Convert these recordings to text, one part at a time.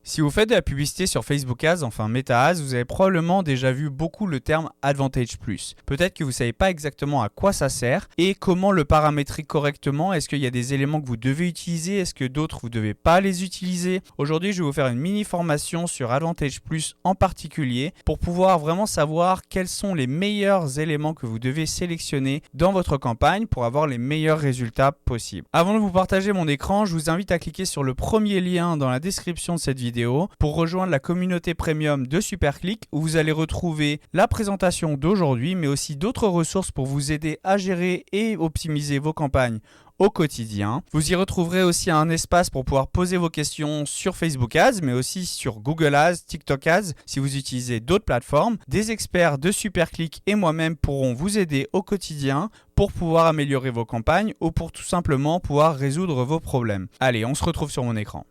Si vous faites de la publicité sur Facebook Ads, enfin Meta Ads, vous avez probablement déjà vu beaucoup le terme Advantage+. Peut-être que vous ne savez pas exactement à quoi ça sert et comment le paramétrer correctement. Est-ce qu'il y a des éléments que vous devez utiliser? Est-ce que d'autres vous ne devez pas les utiliser? Aujourd'hui, je vais vous faire une mini formation sur Advantage+ en particulier pour pouvoir vraiment savoir quels sont les meilleurs éléments que vous devez sélectionner dans votre campagne pour avoir les meilleurs résultats possibles. Avant de vous partager mon écran, je vous invite à cliquer sur le premier lien dans la description de cette vidéo pour rejoindre la communauté premium de SuperClick où vous allez retrouver la présentation d'aujourd'hui mais aussi d'autres ressources pour vous aider à gérer et optimiser vos campagnes au quotidien. Vous y retrouverez aussi un espace pour pouvoir poser vos questions sur Facebook Ads, mais aussi sur Google Ads, TikTok Ads, si vous utilisez d'autres plateformes. Des experts de SuperClick et moi-même pourront vous aider au quotidien pour pouvoir améliorer vos campagnes ou pour tout simplement pouvoir résoudre vos problèmes. Allez, on se retrouve sur mon écran.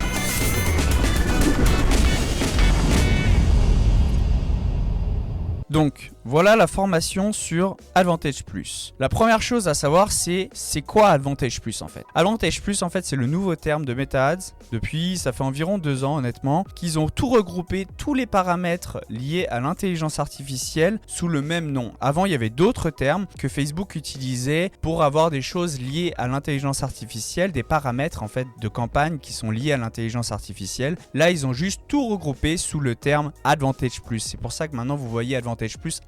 Donc, voilà la formation sur Advantage+. La première chose à savoir, c'est quoi Advantage+ en fait. Advantage+, en fait, c'est le nouveau terme de Meta Ads. Depuis, ça fait environ 2 ans, honnêtement, qu'ils ont tout regroupé, tous les paramètres liés à l'intelligence artificielle sous le même nom. Avant, il y avait d'autres termes que Facebook utilisait pour avoir des choses liées à l'intelligence artificielle, des paramètres en fait de campagne qui sont liés à l'intelligence artificielle. Là, ils ont juste tout regroupé sous le terme Advantage+. C'est pour ça que maintenant, vous voyez Advantage+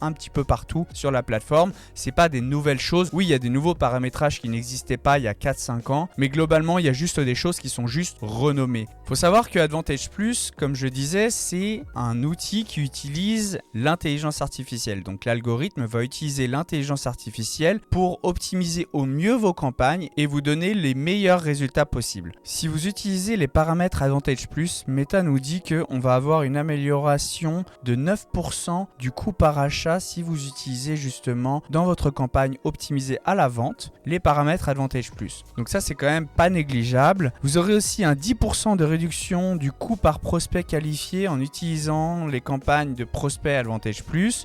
un petit peu partout sur la plateforme. C'est pas des nouvelles choses. Oui, il y a des nouveaux paramétrages qui n'existaient pas il y a 4-5 ans, mais globalement, il y a juste des choses qui sont juste renommées. Faut savoir que Advantage+, comme je disais, c'est un outil qui utilise l'intelligence artificielle. Donc l'algorithme va utiliser l'intelligence artificielle pour optimiser au mieux vos campagnes et vous donner les meilleurs résultats possibles. Si vous utilisez les paramètres Advantage+, Meta nous dit qu'on va avoir une amélioration de 9% du coût par achat si vous utilisez justement dans votre campagne optimisée à la vente les paramètres Advantage+. Donc ça, c'est quand même pas négligeable. Vous aurez aussi un 10% de réduction du coût par prospect qualifié en utilisant les campagnes de prospect Advantage+.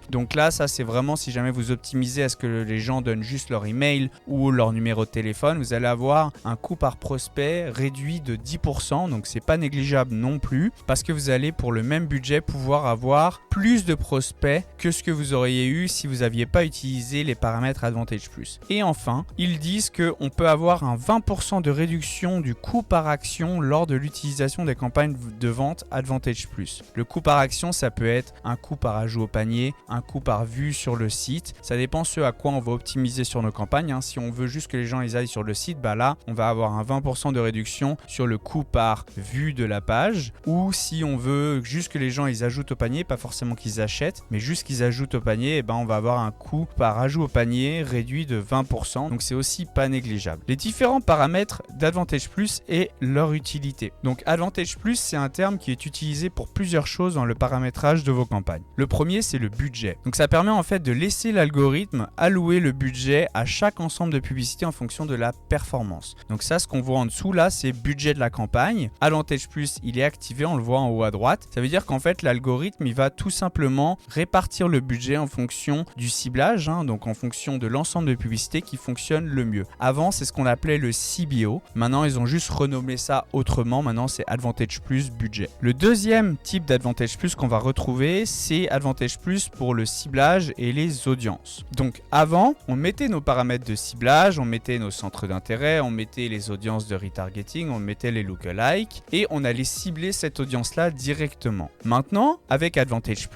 Donc là, ça c'est vraiment si jamais vous optimisez à ce que les gens donnent juste leur email ou leur numéro de téléphone, vous allez avoir un coût par prospect réduit de 10%. Donc c'est pas négligeable non plus parce que vous allez pour le même budget pouvoir avoir plus de prospects que ce que vous auriez eu si vous n'aviez pas utilisé les paramètres Advantage+. Et enfin, ils disent qu'on peut avoir un 20% de réduction du coût par action lors de l'utilisation des campagnes de vente Advantage+. Le coût par action, ça peut être un coût par ajout au panier, un coût par vue sur le site. Ça dépend ce à quoi on va optimiser sur nos campagnes. Si on veut juste que les gens ils aillent sur le site, là, on va avoir un 20% de réduction sur le coût par vue de la page. Ou si on veut juste que les gens ils ajoutent au panier, pas forcément qu'ils achètent, mais juste qu'ils ajoutent au panier, on va avoir un coût par ajout au panier réduit de 20%. Donc c'est aussi pas négligeable. Les différents paramètres d'Advantage+ et leur utilité. Donc Advantage+, c'est un terme qui est utilisé pour plusieurs choses dans le paramétrage de vos campagnes. Le premier, c'est le budget. Donc ça permet en fait de laisser l'algorithme allouer le budget à chaque ensemble de publicité en fonction de la performance. Donc ça, ce qu'on voit en dessous là, c'est budget de la campagne. Advantage+, il est activé, on le voit en haut à droite. Ça veut dire qu'en fait, l'algorithme, il va tout simplement répartir le budget en fonction du ciblage, donc en fonction de l'ensemble de publicités qui fonctionne le mieux. Avant, c'est ce qu'on appelait le CBO. Maintenant, ils ont juste renommé ça autrement. Maintenant, c'est Advantage+ budget. Le deuxième type d'Advantage+ qu'on va retrouver, c'est Advantage+ pour le ciblage et les audiences. Donc avant, on mettait nos paramètres de ciblage, on mettait nos centres d'intérêt, on mettait les audiences de retargeting, on mettait les lookalikes et on allait cibler cette audience-là directement. Maintenant, avec Advantage+,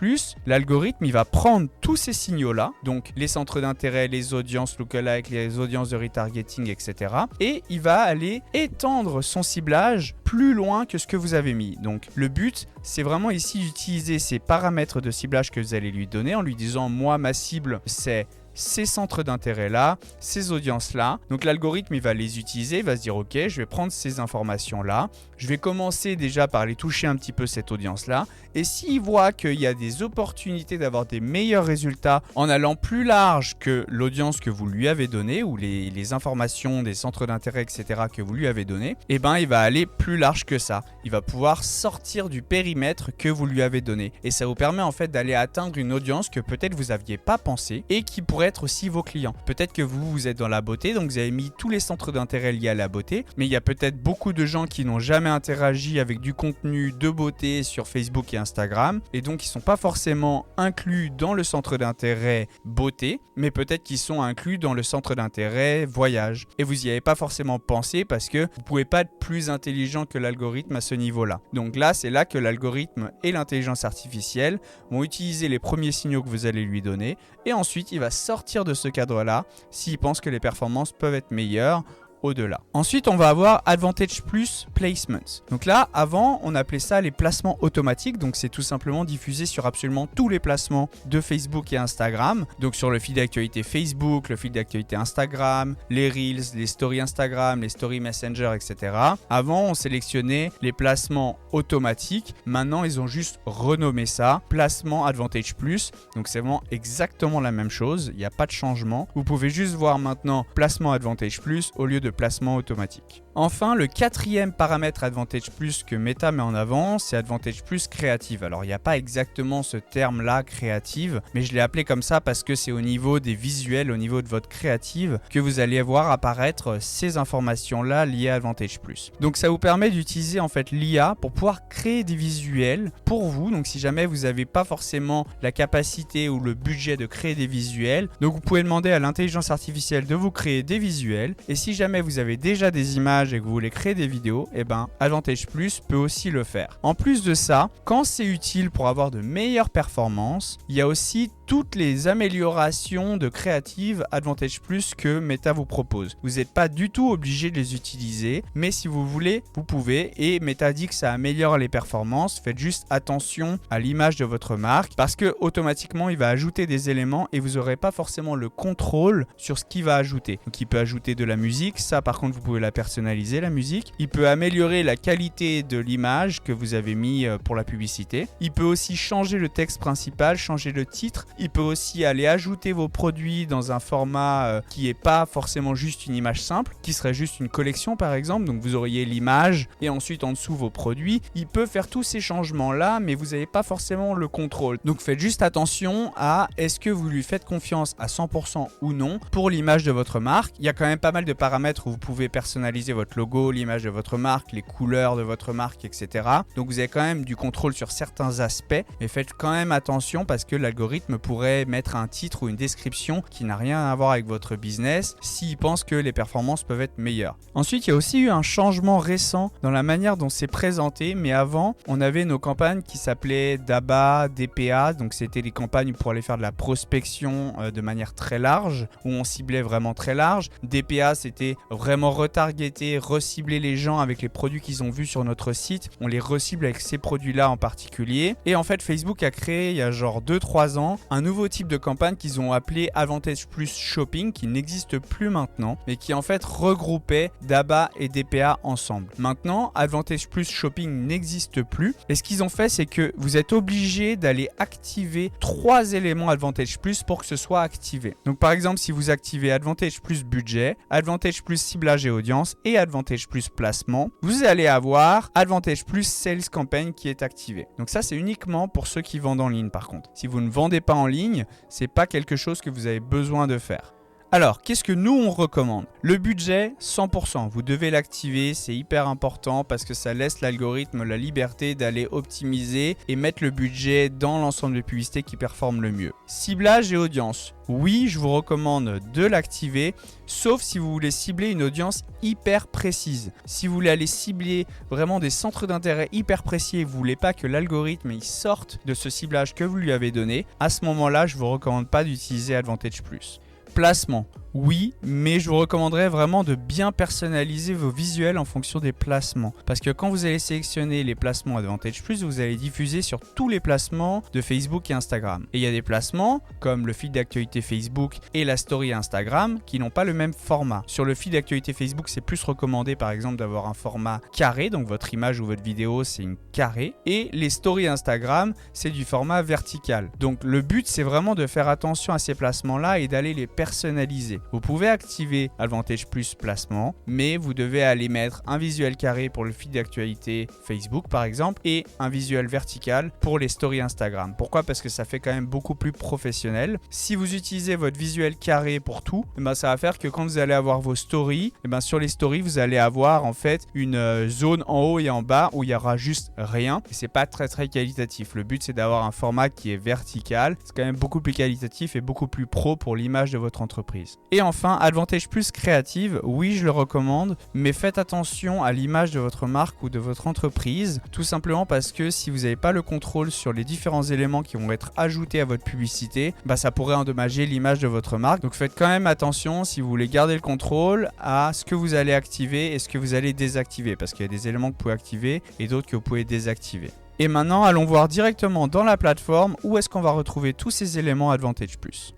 l'algorithme, il va prendre tous ces signaux-là, donc les centres d'intérêt, les audiences lookalike, les audiences de retargeting, etc. Et il va aller étendre son ciblage plus loin que ce que vous avez mis. Donc le but, c'est vraiment ici d'utiliser ces paramètres de ciblage que vous allez lui donner en lui disant, moi, ma cible, c'est ces centres d'intérêt là, ces audiences là. Donc l'algorithme il va les utiliser, il va se dire ok, je vais prendre ces informations là, je vais commencer déjà par les toucher un petit peu cette audience là, et s'il voit qu'il y a des opportunités d'avoir des meilleurs résultats en allant plus large que l'audience que vous lui avez donnée ou les informations des centres d'intérêt etc que vous lui avez donné, et ben il va aller plus large que ça. Il va pouvoir sortir du périmètre que vous lui avez donné et ça vous permet en fait d'aller atteindre une audience que peut-être vous n'aviez pas pensé et qui pourrait être aussi vos clients. Peut-être que vous êtes dans la beauté, donc vous avez mis tous les centres d'intérêt liés à la beauté, mais il y a peut-être beaucoup de gens qui n'ont jamais interagi avec du contenu de beauté sur Facebook et Instagram, et donc ils ne sont pas forcément inclus dans le centre d'intérêt beauté, mais peut-être qu'ils sont inclus dans le centre d'intérêt voyage. Et vous n'y avez pas forcément pensé parce que vous ne pouvez pas être plus intelligent que l'algorithme à ce niveau-là. Donc là, c'est là que l'algorithme et l'intelligence artificielle vont utiliser les premiers signaux que vous allez lui donner, et ensuite il va sortir de ce cadre-là s'il pense que les performances peuvent être meilleures au-delà. Ensuite, on va avoir Advantage Plus Placements. Donc là, avant, on appelait ça les placements automatiques. Donc c'est tout simplement diffusé sur absolument tous les placements de Facebook et Instagram. Donc sur le feed d'actualité Facebook, le feed d'actualité Instagram, les Reels, les Stories Instagram, les Stories Messenger, etc. Avant, on sélectionnait les placements automatiques. Maintenant, ils ont juste renommé ça placement Advantage Plus. Donc c'est vraiment exactement la même chose. Il n'y a pas de changement. Vous pouvez juste voir maintenant placement Advantage Plus au lieu de placement automatique. Enfin, le quatrième paramètre Advantage Plus que Meta met en avant, c'est Advantage Plus Creative. Alors, il n'y a pas exactement ce terme-là, créative, mais je l'ai appelé comme ça parce que c'est au niveau des visuels, au niveau de votre créative, que vous allez voir apparaître ces informations-là liées à Advantage Plus. Donc, ça vous permet d'utiliser en fait l'IA pour pouvoir créer des visuels pour vous. Donc, si jamais vous n'avez pas forcément la capacité ou le budget de créer des visuels, donc vous pouvez demander à l'intelligence artificielle de vous créer des visuels. Et si jamais vous avez déjà des images et que vous voulez créer des vidéos, et Advantage Plus peut aussi le faire. En plus de ça, quand c'est utile pour avoir de meilleures performances, il y a aussi toutes les améliorations de créative Advantage Plus que Meta vous propose. Vous n'êtes pas du tout obligé de les utiliser, mais si vous voulez, vous pouvez. Et Meta dit que ça améliore les performances. Faites juste attention à l'image de votre marque parce que automatiquement, il va ajouter des éléments et vous n'aurez pas forcément le contrôle sur ce qu'il va ajouter. Donc, il peut ajouter de la musique. Ça, par contre, vous pouvez la personnaliser, la musique. Il peut améliorer la qualité de l'image que vous avez mis pour la publicité. Il peut aussi changer le texte principal, changer le titre. Il peut aussi aller ajouter vos produits dans un format qui n'est pas forcément juste une image simple, qui serait juste une collection par exemple. Donc vous auriez l'image et ensuite en dessous vos produits. Il peut faire tous ces changements-là, mais vous n'avez pas forcément le contrôle. Donc faites juste attention à est-ce que vous lui faites confiance à 100% ou non pour l'image de votre marque. Il y a quand même pas mal de paramètres où vous pouvez personnaliser votre logo, l'image de votre marque, les couleurs de votre marque, etc. Donc vous avez quand même du contrôle sur certains aspects, mais faites quand même attention parce que l'algorithme pourrait mettre un titre ou une description qui n'a rien à voir avec votre business s'il pense que les performances peuvent être meilleures. Ensuite, il y a aussi eu un changement récent dans la manière dont c'est présenté, mais avant, on avait nos campagnes qui s'appelaient DABA, DPA, donc c'était les campagnes pour aller faire de la prospection de manière très large, où on ciblait vraiment très large. DPA, c'était vraiment retargeter, recibler les gens avec les produits qu'ils ont vus sur notre site. On les recible avec ces produits-là en particulier. Et en fait, Facebook a créé il y a genre 2-3 ans un nouveau type de campagne qu'ils ont appelé Advantage Plus Shopping, qui n'existe plus maintenant, mais qui en fait regroupait DABA et DPA ensemble. Maintenant, Advantage Plus Shopping n'existe plus. Et ce qu'ils ont fait, c'est que vous êtes obligé d'aller activer 3 éléments Advantage Plus pour que ce soit activé. Donc par exemple, si vous activez Advantage Plus Budget, Advantage Plus Ciblage et Audience et Advantage Plus Placement, vous allez avoir Advantage Plus Sales Campaign qui est activé. Donc ça, c'est uniquement pour ceux qui vendent en ligne par contre. Si vous ne vendez pas en ligne, c'est pas quelque chose que vous avez besoin de faire. Alors, qu'est-ce que nous on recommande? Le budget, 100%. Vous devez l'activer, c'est hyper important parce que ça laisse l'algorithme la liberté d'aller optimiser et mettre le budget dans l'ensemble des publicités qui performent le mieux. Ciblage et audience. Oui, je vous recommande de l'activer, sauf si vous voulez cibler une audience hyper précise. Si vous voulez aller cibler vraiment des centres d'intérêt hyper précis et vous ne voulez pas que l'algorithme il sorte de ce ciblage que vous lui avez donné, à ce moment-là, je ne vous recommande pas d'utiliser Advantage Plus. Placement, oui, mais je vous recommanderais vraiment de bien personnaliser vos visuels en fonction des placements. Parce que quand vous allez sélectionner les placements Advantage Plus, vous allez diffuser sur tous les placements de Facebook et Instagram. Et il y a des placements, comme le feed d'actualité Facebook et la story Instagram, qui n'ont pas le même format. Sur le feed d'actualité Facebook, c'est plus recommandé par exemple d'avoir un format carré, donc votre image ou votre vidéo, c'est une carré. Et les stories Instagram, c'est du format vertical. Donc le but, c'est vraiment de faire attention à ces placements-là et d'aller les personnaliser. Vous pouvez activer Advantage Plus placement, mais vous devez aller mettre un visuel carré pour le feed d'actualité Facebook par exemple et un visuel vertical pour les stories Instagram. Pourquoi? Parce que ça fait quand même beaucoup plus professionnel. Si vous utilisez votre visuel carré pour tout, ça va faire que quand vous allez avoir vos stories, sur les stories vous allez avoir en fait une zone en haut et en bas où il y aura juste rien et c'est pas très qualitatif. Le but c'est d'avoir un format qui est vertical, c'est quand même beaucoup plus qualitatif et beaucoup plus pro pour l'image de votre entreprise. Et enfin, Advantage Plus créative, oui je le recommande, mais faites attention à l'image de votre marque ou de votre entreprise, tout simplement parce que si vous n'avez pas le contrôle sur les différents éléments qui vont être ajoutés à votre publicité, ça pourrait endommager l'image de votre marque. Donc faites quand même attention si vous voulez garder le contrôle à ce que vous allez activer et ce que vous allez désactiver, parce qu'il y a des éléments que vous pouvez activer et d'autres que vous pouvez désactiver. Et maintenant, allons voir directement dans la plateforme où est-ce qu'on va retrouver tous ces éléments Advantage Plus.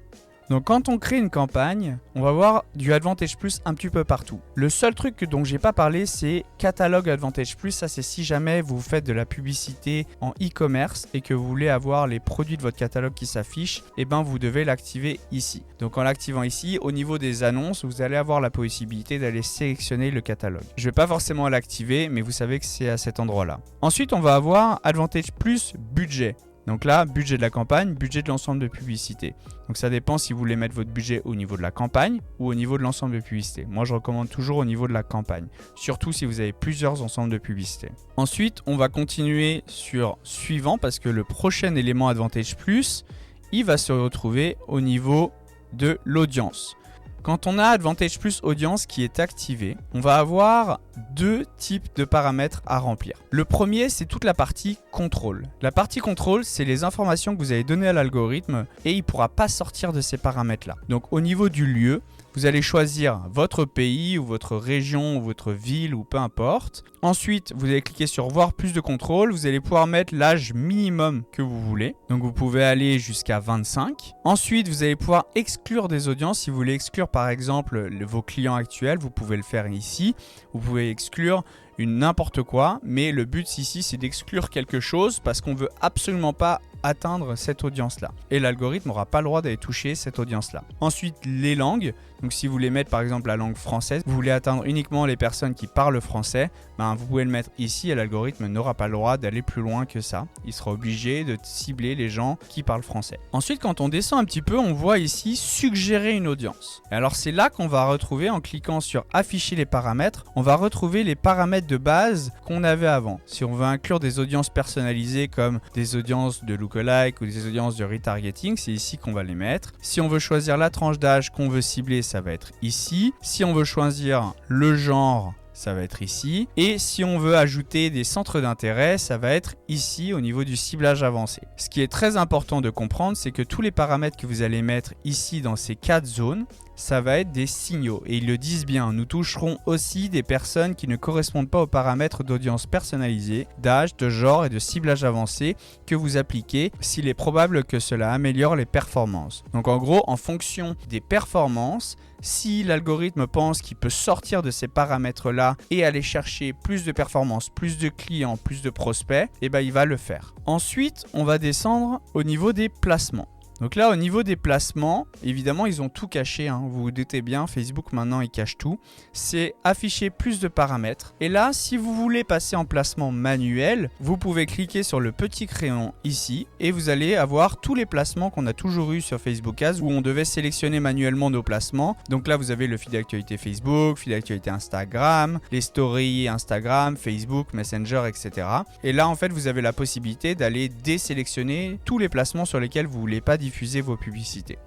Donc quand on crée une campagne, on va voir du Advantage Plus un petit peu partout. Le seul truc dont j'ai pas parlé, c'est catalogue Advantage Plus. Ça, c'est si jamais vous faites de la publicité en e-commerce et que vous voulez avoir les produits de votre catalogue qui s'affichent, vous devez l'activer ici. Donc en l'activant ici, au niveau des annonces, vous allez avoir la possibilité d'aller sélectionner le catalogue. Je vais pas forcément l'activer, mais vous savez que c'est à cet endroit-là. Ensuite, on va avoir Advantage Plus budget. Donc là, budget de la campagne, budget de l'ensemble de publicité. Donc ça dépend si vous voulez mettre votre budget au niveau de la campagne ou au niveau de l'ensemble de publicité. Moi, je recommande toujours au niveau de la campagne, surtout si vous avez plusieurs ensembles de publicité. Ensuite, on va continuer sur suivant parce que le prochain élément Advantage Plus, il va se retrouver au niveau de l'audience. Quand on a Advantage Plus Audience qui est activé, on va avoir deux types de paramètres à remplir. Le premier, c'est toute la partie contrôle. La partie contrôle, c'est les informations que vous avez données à l'algorithme et il ne pourra pas sortir de ces paramètres-là. Donc au niveau du lieu, vous allez choisir votre pays ou votre région ou votre ville ou peu importe. Ensuite, vous allez cliquer sur voir plus de contrôle. Vous allez pouvoir mettre l'âge minimum que vous voulez. Donc, vous pouvez aller jusqu'à 25. Ensuite, vous allez pouvoir exclure des audiences. Si vous voulez exclure par exemple vos clients actuels, vous pouvez le faire ici. Vous pouvez exclure n'importe quoi, mais le but ici c'est d'exclure quelque chose parce qu'on veut absolument pas atteindre cette audience-là. Et l'algorithme n'aura pas le droit d'aller toucher cette audience-là. Ensuite, les langues. Donc, si vous voulez mettre par exemple la langue française, vous voulez atteindre uniquement les personnes qui parlent français, vous pouvez le mettre ici et l'algorithme n'aura pas le droit d'aller plus loin que ça. Il sera obligé de cibler les gens qui parlent français. Ensuite, quand on descend un petit peu, on voit ici suggérer une audience. Et alors, c'est là qu'on va retrouver, en cliquant sur afficher les paramètres, on va retrouver les paramètres de base qu'on avait avant. Si on veut inclure des audiences personnalisées comme des audiences de lookalike ou des audiences de retargeting, c'est ici qu'on va les mettre. Si on veut choisir la tranche d'âge qu'on veut cibler, ça va être ici. Si on veut choisir le genre, ça va être ici. Et si on veut ajouter des centres d'intérêt, ça va être ici au niveau du ciblage avancé. Ce qui est très important de comprendre, c'est que tous les paramètres que vous allez mettre ici dans ces 4 zones, ça va être des signaux. Et ils le disent bien, nous toucherons aussi des personnes qui ne correspondent pas aux paramètres d'audience personnalisée, d'âge, de genre et de ciblage avancé que vous appliquez s'il est probable que cela améliore les performances. Donc en gros, en fonction des performances, si l'algorithme pense qu'il peut sortir de ces paramètres-là et aller chercher plus de performances, plus de clients, plus de prospects, il va le faire. Ensuite, on va descendre au niveau des placements. Donc là, au niveau des placements, évidemment, ils ont tout caché. Vous vous doutez bien, Facebook maintenant, il cache tout. C'est afficher plus de paramètres. Et là, si vous voulez passer en placement manuel, vous pouvez cliquer sur le petit crayon ici et vous allez avoir tous les placements qu'on a toujours eu sur Facebook Ads où on devait sélectionner manuellement nos placements. Donc là, vous avez le feed d'actualité Facebook, feed d'actualité Instagram, les stories Instagram, Facebook, Messenger, etc. Et là, en fait, vous avez la possibilité d'aller désélectionner tous les placements sur lesquels vous ne voulez pas diffuser vos publicités.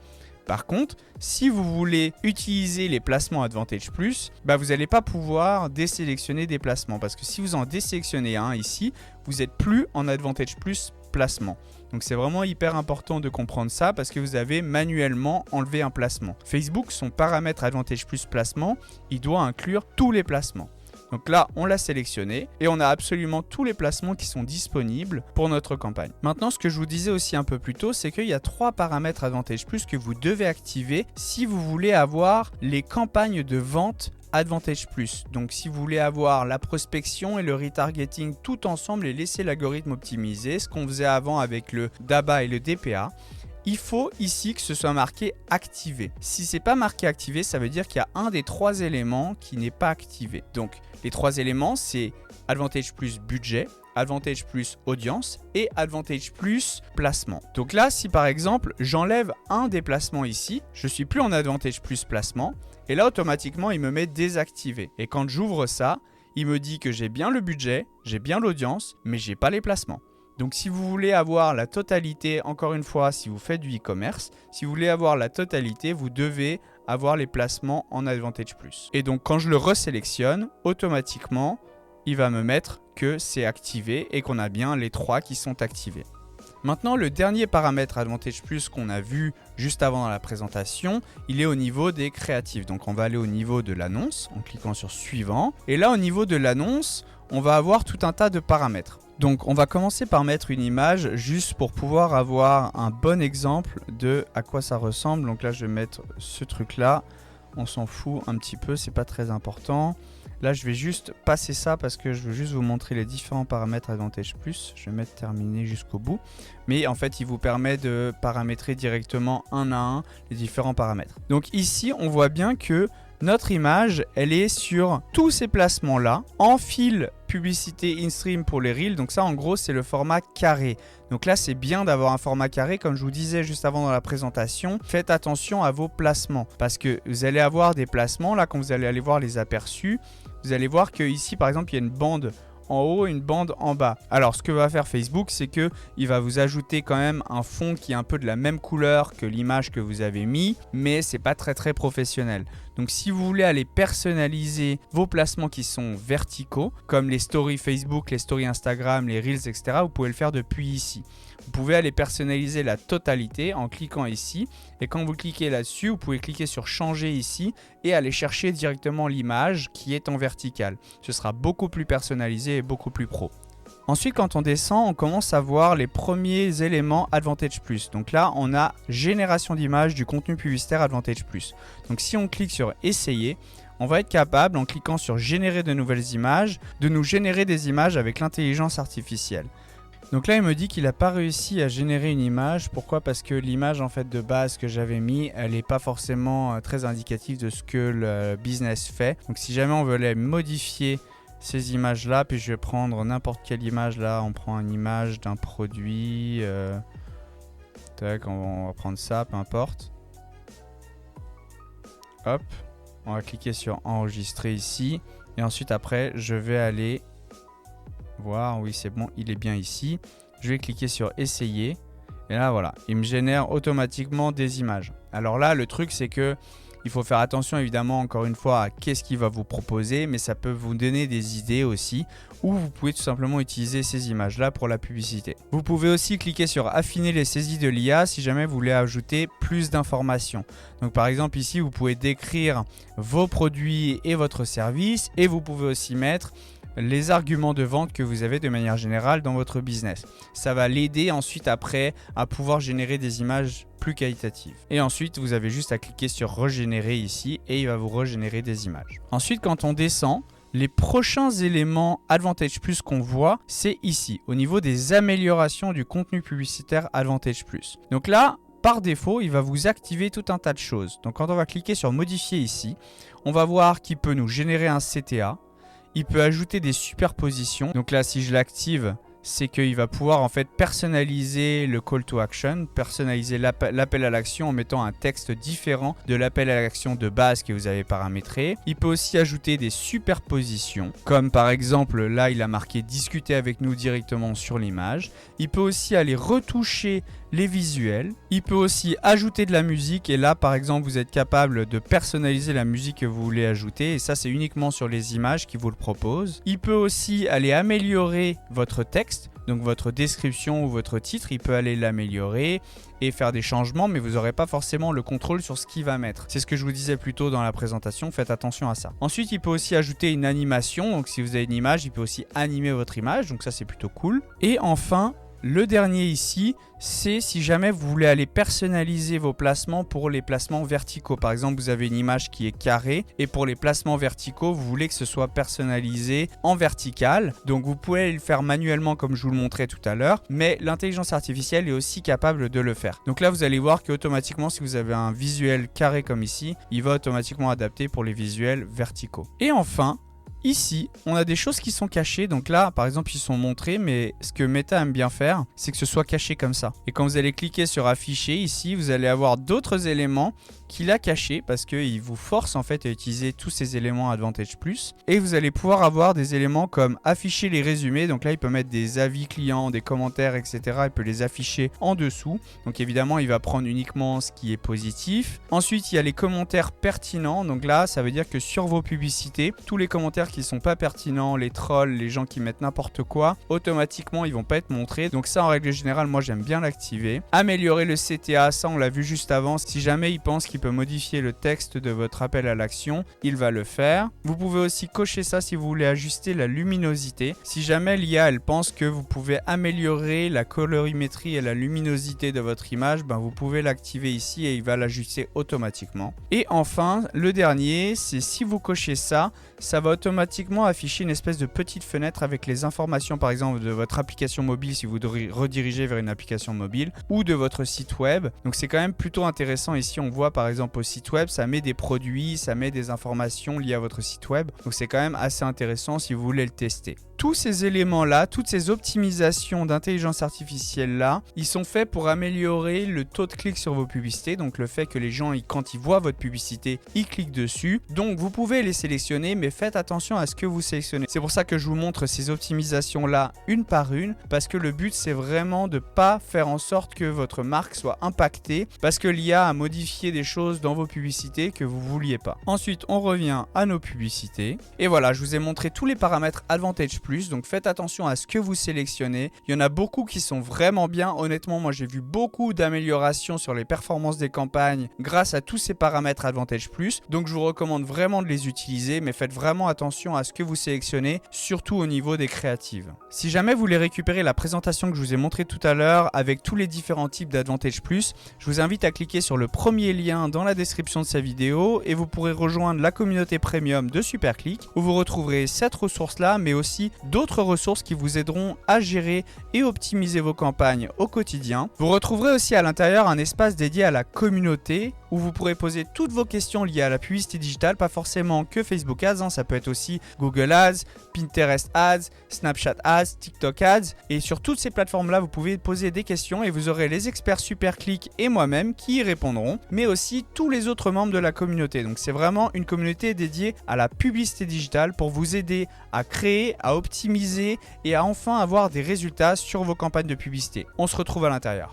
Par contre, si vous voulez utiliser les placements Advantage Plus, vous n'allez pas pouvoir désélectionner des placements parce que si vous en désélectionnez un ici, vous n'êtes plus en Advantage Plus placement. Donc c'est vraiment hyper important de comprendre ça parce que vous avez manuellement enlevé un placement. Facebook, son paramètre Advantage Plus placement, il doit inclure tous les placements. Donc là, on l'a sélectionné et on a absolument tous les placements qui sont disponibles pour notre campagne. Maintenant, ce que je vous disais aussi un peu plus tôt, c'est qu'il y a 3 paramètres Advantage Plus que vous devez activer si vous voulez avoir les campagnes de vente Advantage Plus. Donc si vous voulez avoir la prospection et le retargeting tout ensemble et laisser l'algorithme optimiser, ce qu'on faisait avant avec le DABA et le DPA, il faut ici que ce soit marqué activé. Si c'est pas marqué activé, ça veut dire qu'il y a un des 3 éléments qui n'est pas activé. Donc les 3 éléments, c'est Advantage plus budget, Advantage plus audience et Advantage plus placement. Donc là, si par exemple, j'enlève un des placements ici, je suis plus en Advantage plus placement et là automatiquement, il me met désactivé. Et quand j'ouvre ça, il me dit que j'ai bien le budget, j'ai bien l'audience, mais j'ai pas les placements. Donc si vous voulez avoir la totalité, encore une fois, si vous faites du e-commerce, si vous voulez avoir la totalité, vous devez avoir les placements en Advantage plus. Et donc quand je le resélectionne, automatiquement, il va me mettre que c'est activé et qu'on a bien les 3 qui sont activés. Maintenant, le dernier paramètre Advantage plus qu'on a vu juste avant dans la présentation, il est au niveau des créatifs. Donc on va aller au niveau de l'annonce en cliquant sur suivant. Et là, au niveau de l'annonce, on va avoir tout un tas de paramètres. Donc on va commencer par mettre une image juste pour pouvoir avoir un bon exemple de à quoi ça ressemble. Donc là, je vais mettre ce truc là. On s'en fout un petit peu, c'est pas très important. Là, je vais juste passer ça parce que je veux juste vous montrer les différents paramètres Advantage plus. Je vais mettre terminé jusqu'au bout. Mais en fait, il vous permet de paramétrer directement un à un les différents paramètres. Donc ici, on voit bien que notre image, elle est sur tous ces placements-là, en fil publicité in-stream pour les reels. Donc ça, en gros, c'est le format carré. Donc là, c'est bien d'avoir un format carré. Comme je vous disais juste avant dans la présentation, faites attention à vos placements parce que vous allez avoir des placements. Là, quand vous allez aller voir les aperçus, vous allez voir que ici, par exemple, il y a une bande en haut et une bande en bas. Alors, ce que va faire Facebook, c'est qu'il va vous ajouter quand même un fond qui est un peu de la même couleur que l'image que vous avez mis, mais c'est pas très professionnel. Donc, si vous voulez aller personnaliser vos placements qui sont verticaux, comme les stories Facebook, les stories Instagram, les Reels, etc., vous pouvez le faire depuis ici. Vous pouvez aller personnaliser la totalité en cliquant ici. Et quand vous cliquez là-dessus, vous pouvez cliquer sur changer ici et aller chercher directement l'image qui est en verticale. Ce sera beaucoup plus personnalisé et beaucoup plus pro. Ensuite, quand on descend, on commence à voir les premiers éléments Advantage plus. Donc là, on a génération d'images du contenu publicitaire Advantage plus. Donc si on clique sur essayer, on va être capable, en cliquant sur générer de nouvelles images, de nous générer des images avec l'intelligence artificielle. Donc là, il me dit qu'il n'a pas réussi à générer une image. Pourquoi? Parce que l'image en fait de base que j'avais mis, elle n'est pas forcément très indicative de ce que le business fait. Donc si jamais on veut modifier ces images-là, puis je vais prendre n'importe quelle image là. On prend une image d'un produit. Tac, on va prendre ça, peu importe. Hop, on va cliquer sur enregistrer ici. Et ensuite après, je vais aller voir, oui c'est bon, il est bien ici. Je vais cliquer sur essayer et là voilà, il me génère automatiquement des images. Alors là le truc c'est que il faut faire attention évidemment encore une fois à qu'est-ce qu'il va vous proposer, mais ça peut vous donner des idées aussi, ou vous pouvez tout simplement utiliser ces images là pour la publicité. Vous pouvez aussi cliquer sur affiner les saisies de l'IA si jamais vous voulez ajouter plus d'informations. Donc par exemple ici vous pouvez décrire vos produits et votre service, et vous pouvez aussi mettre les arguments de vente que vous avez de manière générale dans votre business. Ça va l'aider ensuite après à pouvoir générer des images plus qualitatives. Et ensuite, vous avez juste à cliquer sur régénérer ici et il va vous régénérer des images. Ensuite, quand on descend, les prochains éléments Advantage plus qu'on voit, c'est ici, au niveau des améliorations du contenu publicitaire Advantage plus. Donc là, par défaut, il va vous activer tout un tas de choses. Donc quand on va cliquer sur modifier ici, on va voir qu'il peut nous générer un CTA. Il peut ajouter des superpositions. Donc là, si je l'active, c'est qu'il va pouvoir en fait personnaliser le call to action, personnaliser l'appel à l'action en mettant un texte différent de l'appel à l'action de base que vous avez paramétré. Il peut aussi ajouter des superpositions, comme par exemple là il a marqué discuter avec nous directement sur l'image. Il peut aussi aller retoucher les visuels. Il peut aussi ajouter de la musique et là par exemple vous êtes capable de personnaliser la musique que vous voulez ajouter et ça c'est uniquement sur les images qui vous le propose. Il peut aussi aller améliorer votre texte, donc votre description ou votre titre, il peut aller l'améliorer et faire des changements, mais vous n'aurez pas forcément le contrôle sur ce qu'il va mettre. C'est ce que je vous disais plus tôt dans la présentation, faites attention à ça. Ensuite, il peut aussi ajouter une animation, donc si vous avez une image, il peut aussi animer votre image, donc ça c'est plutôt cool. Et enfin, le dernier ici, c'est si jamais vous voulez aller personnaliser vos placements pour les placements verticaux. Par exemple, vous avez une image qui est carrée et pour les placements verticaux, vous voulez que ce soit personnalisé en vertical. Donc vous pouvez le faire manuellement comme je vous le montrais tout à l'heure, mais l'intelligence artificielle est aussi capable de le faire. Donc là, vous allez voir qu'automatiquement, si vous avez un visuel carré comme ici, il va automatiquement adapter pour les visuels verticaux. Et enfin, ici, on a des choses qui sont cachées. Donc là, par exemple, ils sont montrés, mais ce que Meta aime bien faire, c'est que ce soit caché comme ça. Et quand vous allez cliquer sur afficher, ici, vous allez avoir d'autres éléments qu'il a cachés parce qu'il vous force en fait à utiliser tous ces éléments Advantage Plus. Et vous allez pouvoir avoir des éléments comme afficher les résumés. Donc là, il peut mettre des avis clients, des commentaires, etc. Il peut les afficher en dessous. Donc évidemment, il va prendre uniquement ce qui est positif. Ensuite, il y a les commentaires pertinents. Donc là, ça veut dire que sur vos publicités, tous les commentaires qui sont pas pertinents, les trolls, les gens qui mettent n'importe quoi, automatiquement, ils vont pas être montrés. Donc ça, en règle générale, moi, j'aime bien l'activer. Améliorer le CTA, ça, on l'a vu juste avant. Si jamais il pense qu'il peut modifier le texte de votre appel à l'action, il va le faire. Vous pouvez aussi cocher ça si vous voulez ajuster la luminosité. Si jamais l'IA elle pense que vous pouvez améliorer la colorimétrie et la luminosité de votre image, vous pouvez l'activer ici et il va l'ajuster automatiquement. Et enfin, le dernier, c'est si vous cochez ça, ça va automatiquement afficher une espèce de petite fenêtre avec les informations par exemple de votre application mobile si vous redirigez vers une application mobile ou de votre site web. Donc c'est quand même plutôt intéressant. Ici on voit par exemple au site web, ça met des produits, ça met des informations liées à votre site web. Donc c'est quand même assez intéressant si vous voulez le tester. Tous ces éléments-là, toutes ces optimisations d'intelligence artificielle-là, ils sont faits pour améliorer le taux de clic sur vos publicités. Donc le fait que les gens, quand ils voient votre publicité, ils cliquent dessus. Donc vous pouvez les sélectionner, mais faites attention à ce que vous sélectionnez. C'est pour ça que je vous montre ces optimisations-là une par une, parce que le but, c'est vraiment de ne pas faire en sorte que votre marque soit impactée, parce que l'IA a modifié des choses dans vos publicités que vous ne vouliez pas. Ensuite, on revient à nos publicités. Et voilà, je vous ai montré tous les paramètres Advantage Plus, donc faites attention à ce que vous sélectionnez. Il y en a beaucoup qui sont vraiment bien. Honnêtement, moi j'ai vu beaucoup d'améliorations sur les performances des campagnes grâce à tous ces paramètres Advantage Plus. Donc je vous recommande vraiment de les utiliser, mais faites vraiment attention à ce que vous sélectionnez, surtout au niveau des créatives. Si jamais vous voulez récupérer la présentation que je vous ai montrée tout à l'heure avec tous les différents types d'Advantage Plus, je vous invite à cliquer sur le premier lien dans la description de cette vidéo et vous pourrez rejoindre la communauté premium de SuperClick où vous retrouverez cette ressource-là, mais aussi d'autres ressources qui vous aideront à gérer et optimiser vos campagnes au quotidien. Vous retrouverez aussi à l'intérieur un espace dédié à la communauté où vous pourrez poser toutes vos questions liées à la publicité digitale, pas forcément que Facebook Ads, ça peut être aussi Google Ads, Pinterest Ads, Snapchat Ads, TikTok Ads. Et sur toutes ces plateformes-là, vous pouvez poser des questions et vous aurez les experts SuperClick et moi-même qui y répondront, mais aussi tous les autres membres de la communauté. Donc c'est vraiment une communauté dédiée à la publicité digitale pour vous aider à créer, à optimiser et à enfin avoir des résultats sur vos campagnes de publicité. On se retrouve à l'intérieur.